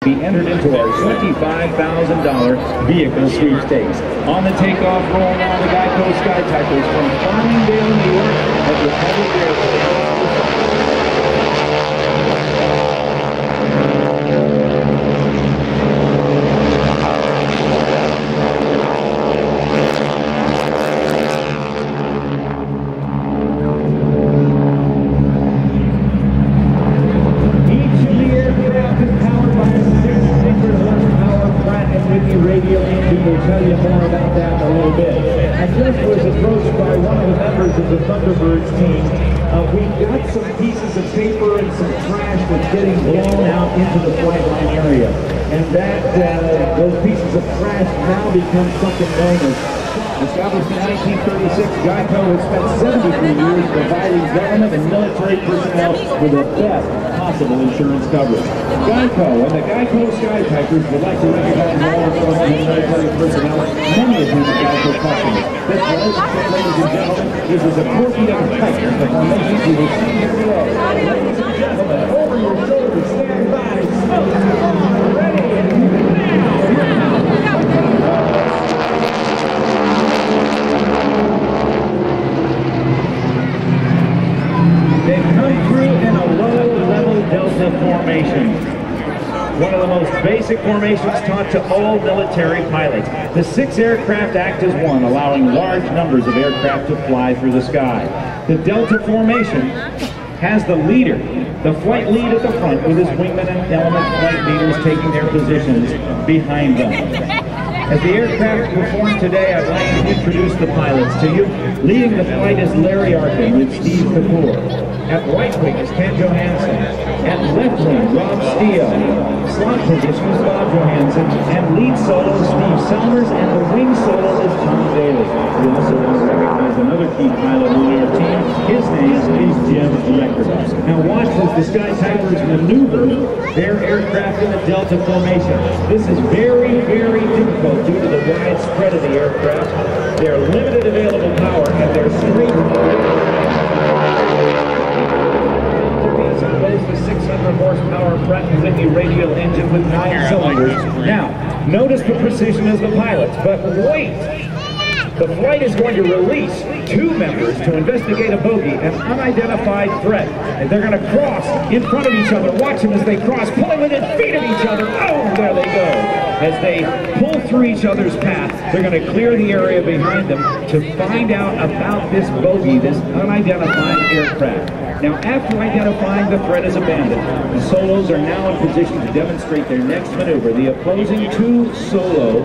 be entered into our $25,000 vehicle sweepstakes. On the takeoff roll now, the GEICO Skytypers from Farmingdale, New York at Republic Airport. We'll tell you more about that in a little bit. I just was approached by one of the members of the Thunderbirds team. We've got some pieces of paper and some trash that's getting blown out into the flight line area. And that those pieces of trash now become something known as established in 1936. GEICO has spent 73 years providing government and military personnel with the best possible insurance coverage. GEICO and the GEICO Skytypers would like to recognize all the government and military personnel, many of whom are GEICO customers. This relationship, ladies and gentlemen, is as important as the height of the formations you will see here today. Ladies and gentlemen, over your shoulders, stand by, smoke, ready, They've come through in a low-level delta formation. One of the most basic formations taught to all military pilots. The 6 aircraft act as one, allowing large numbers of aircraft to fly through the sky. The delta formation has the leader, the flight lead at the front, with his wingmen and element flight leaders taking their positions behind them. As the aircraft perform today, I'd like to introduce the pilots to you. Leading the flight is Larry Arkin with Steve Kapoor. At right wing is Ken Johansson. At left wing, Rob Steele. Slot position is Bob Johansson. And lead solo is Steve Selmers. And the wing solo is Tom Daly. We also want to recognize another key pilot on our team. His name is Jim Lecker. Now watch as the Skytypers maneuver their aircraft in the delta formation. This is very, very difficult due to the wide spread of the aircraft, their limited available power, and their straight the 600 horsepower Pratt & Whitney radial engine with 9 cylinders. Now, notice the precision as the pilots, but wait! The flight is going to release 2 members to investigate a bogey, an unidentified threat. And they're going to cross in front of each other. Watch them as they cross, pulling within feet of each other. Oh, there they go. As they pull through each other's path, they're going to clear the area behind them to find out about this bogey, this unidentified aircraft. Now, after identifying the threat as abandoned, the solos are now in position to demonstrate their next maneuver. The opposing solo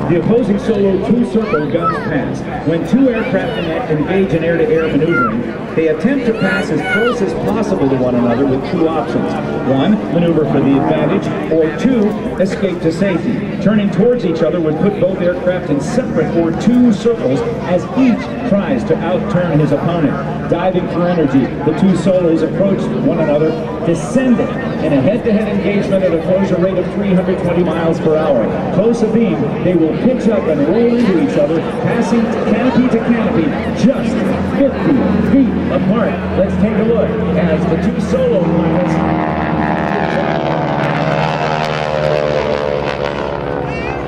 2-circle guns pass. When 2 aircraft engage in air-to-air maneuvering, they attempt to pass as close as possible to one another with 2 options. 1, maneuver for the advantage, or 2, escape to safety. Turning towards each other would put both aircraft in separate or 2 circles as each tries to outturn his opponent. Diving for energy, the 2 solos approached one another, descending in a head-to-head engagement at a closure rate of 320 miles per hour. Close abeam, they will pitch up and roll into each other, passing canopy to canopy, just 50 feet apart. Let's take a look as the 2 solo pilots.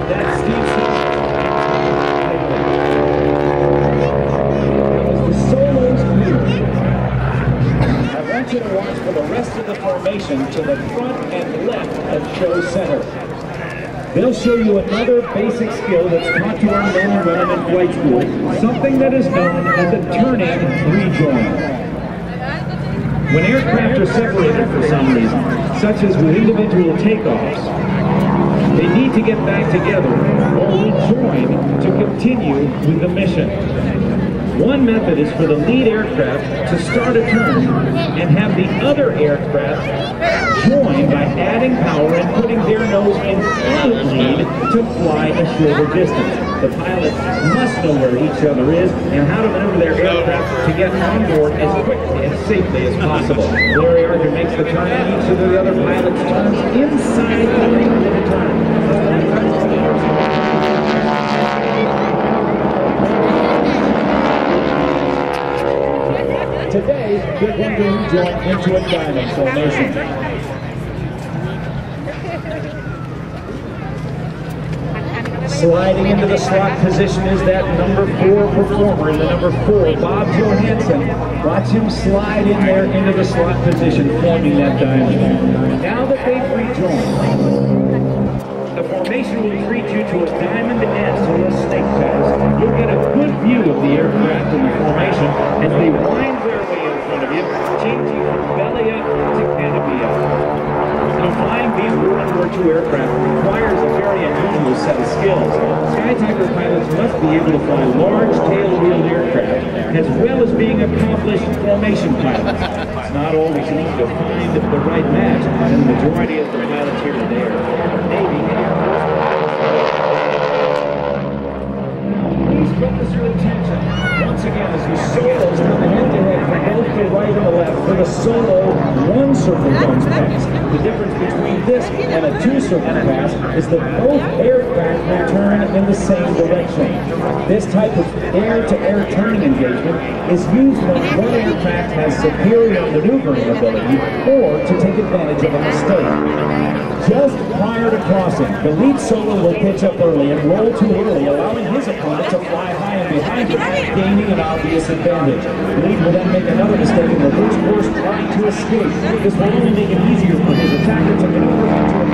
That's Steve. To watch for the rest of the formation to the front and left of show center. They'll show you another basic skill that's taught to our men and women in flight school, something that is known as a turning rejoin. When aircraft are separated for some reason, such as with individual takeoffs, they need to get back together or rejoin to continue with the mission. One method is for the lead aircraft to start a turn and have the other aircraft join by adding power and putting their nose in front of lead to fly a shorter distance. The pilots must know where each other is and how to maneuver their aircraft to get on board as quickly and safely as possible. Larry Arkin makes the turn and each of the other pilots turns inside the range of the turn. Today, they're going to rejoin into a diamond formation. Sliding into the slot position is that number 4 performer, the number 4, Bob Johansson. Watch him slide in there into the slot position, forming that diamond. Now that they've rejoined, the formation will treat you to a diamond S or a snake pass. You'll get a good view of the aircraft in the formation as they wind their way in front of you, changing from belly up to canopy up. Now, flying these World War II aircraft requires a very unusual set of skills. Skytyper pilots must be able to fly large tail-wheeled aircraft, as well as being accomplished formation pilots. It's not always easy to find the right match, and the majority of the pilots here today are Navy and Air Force. Please focus your attention once again as the solos come head-to-head from both the right and the left for the solo one-circle guns pass. The difference between this and a two-circle pass is that both aircraft will turn in the same direction. This type of air-to-air turning engagement is used when one aircraft has superior maneuvering ability or to take advantage of a mistake. Just prior to crossing, the lead solo will pitch up early and roll too early, allowing his opponent to fly high and behind him, gaining an obvious advantage. The lead will then make another mistake in reverse course, trying to escape. This will only make it easier for his attacker to maneuver into a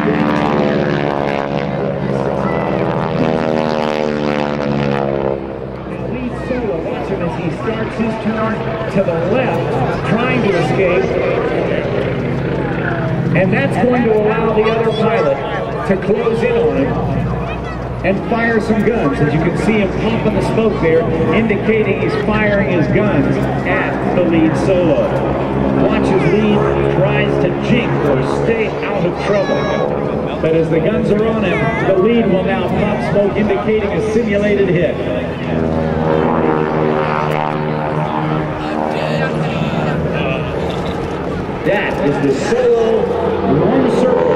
the lead solo, watch him as he starts his turn to the left, trying to escape. And that's going to allow the other pilot to close in on him and fire some guns. As you can see him pumping the smoke there, indicating he's firing his guns at the lead solo. Watch as lead tries to jink or stay out of trouble. But as the guns are on him, the lead will now pop smoke, indicating a simulated hit. That is the solo one circle.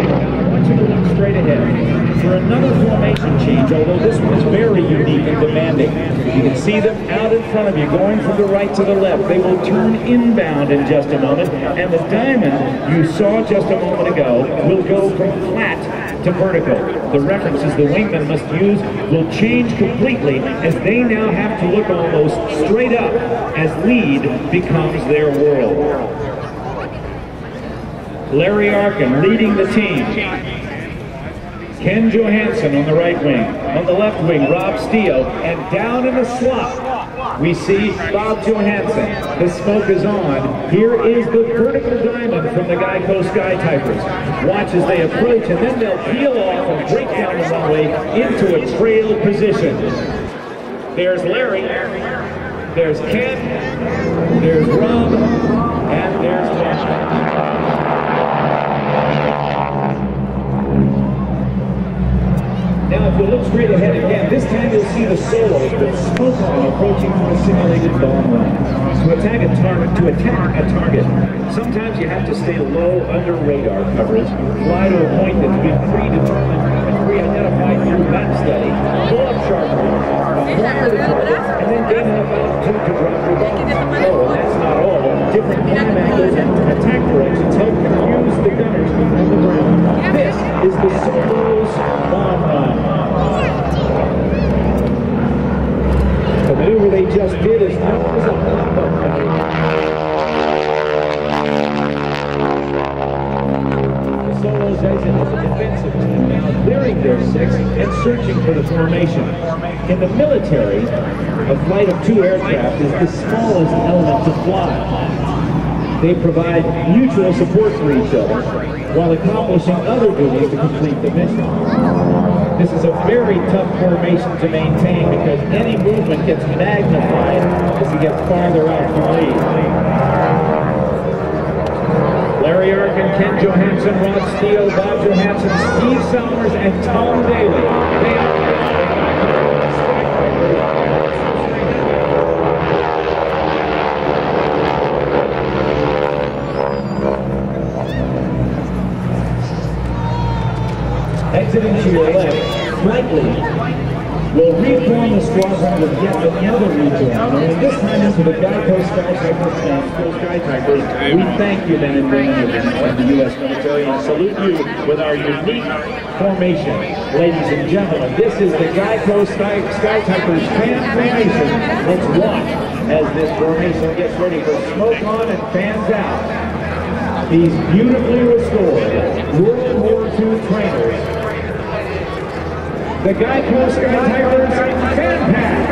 I want you to look straight ahead for another formation change, although this one is very unique and demanding. You can see them out in front of you, going from the right to the left. They will turn inbound in just a moment, and the diamond you saw just a moment ago will go from flat to vertical. The references the wingmen must use will change completely as they now have to look almost straight up as lead becomes their world. Larry Arkin leading the team. Ken Johansson on the right wing. On the left wing, Rob Steele. And down in the slot, we see Bob Johansson. The smoke is on. Here is the vertical diamond from the GEICO Skytypers. Watch as they approach, and then they'll peel off and break down the runway into a trail position. There's Larry. There's Ken. There's Rob. And there's Bob. Now, if you look straight ahead again, this time you'll see the solos with smoke on approaching from a simulated bomb run. To attack a target, sometimes you have to stay low under radar coverage, fly to a point that's been predetermined and pre-identified through map study, pull up sharply, acquire the target, and then gain enough altitude to drop your bomb. Oh, and that's not all. Different climb angles and attack directions help confuse the gunners on the ground. This is the solos bomb run. The maneuver they just did is known as a pop-up. The solos exit as a defensive team now clearing their six and searching for the formation. In the military, a flight of two aircraft is the smallest element to fly. They provide mutual support for each other while accomplishing other duties to complete the mission. This is a very tough formation to maintain because any movement gets magnified as you get farther out from lead. Larry Arkin, Ken Johansson, Rod Steele, Bob Johansson, Steve Salmers, and Tom Daly. They are exiting to your left, slightly will reform the squadron with yet another rejoin. And this time into the GEICO Skytypers, we thank you men and women of the U.S. military and salute you with our unique formation. Ladies and gentlemen, this is the GEICO Skytypers fan formation. Let's watch as this formation gets ready for smoke on and fans out. These beautifully restored World War II trainers, the GEICO Skytypers fan pass.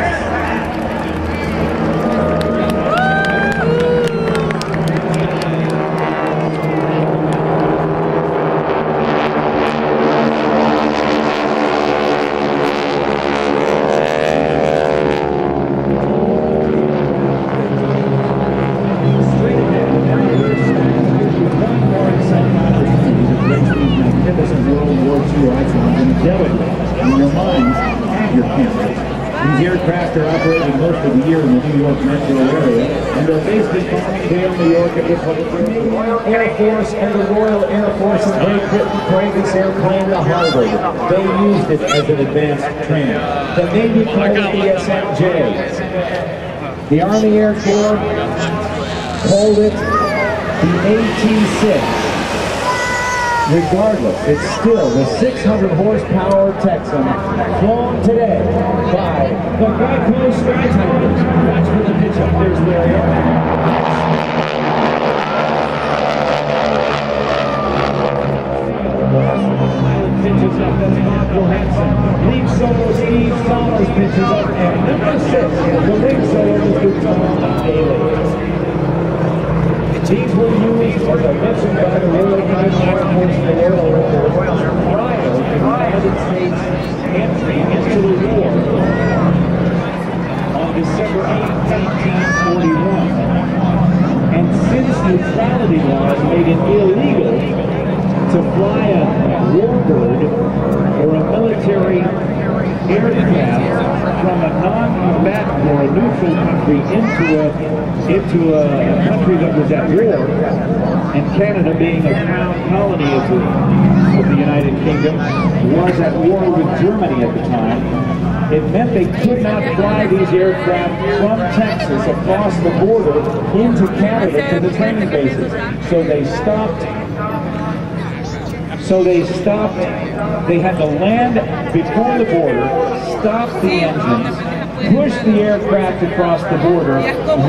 These aircraft are operating most of the year in the New York metro area, and they're based in Farmingdale, New York, at the Canadian Air Force and the Royal Air Force of Great Britain created this airplane, the Harvard. They used it as an advanced trainer. The Navy called it the SMJ. The Army Air Corps called it the AT-6. Regardless, it's still the 600 horsepower Texan flown today by the GEICO Skytypers. Watch for the pitch up. There's Larry. Pitches up, that's Bob Johansson. Lead solo, Steve Sommers pitches up, and number 6, the lead solo is Lieutenant Daly. These were used, as I mentioned, by the Royal Air Force and the Royal Air Force prior to the United States entry into the war on December 8, 1941. And since neutrality laws made it illegal to fly a warbird or a military aircraft from a non-combatant or a neutral country into a country that was at war, and Canada, being a crown colony of the United Kingdom, was at war with Germany at the time, it meant they could not fly these aircraft from Texas across the border into Canada to the training bases. So they stopped, they had to land before the border, stop the engines, push the aircraft across the border,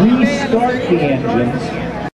restart the engines,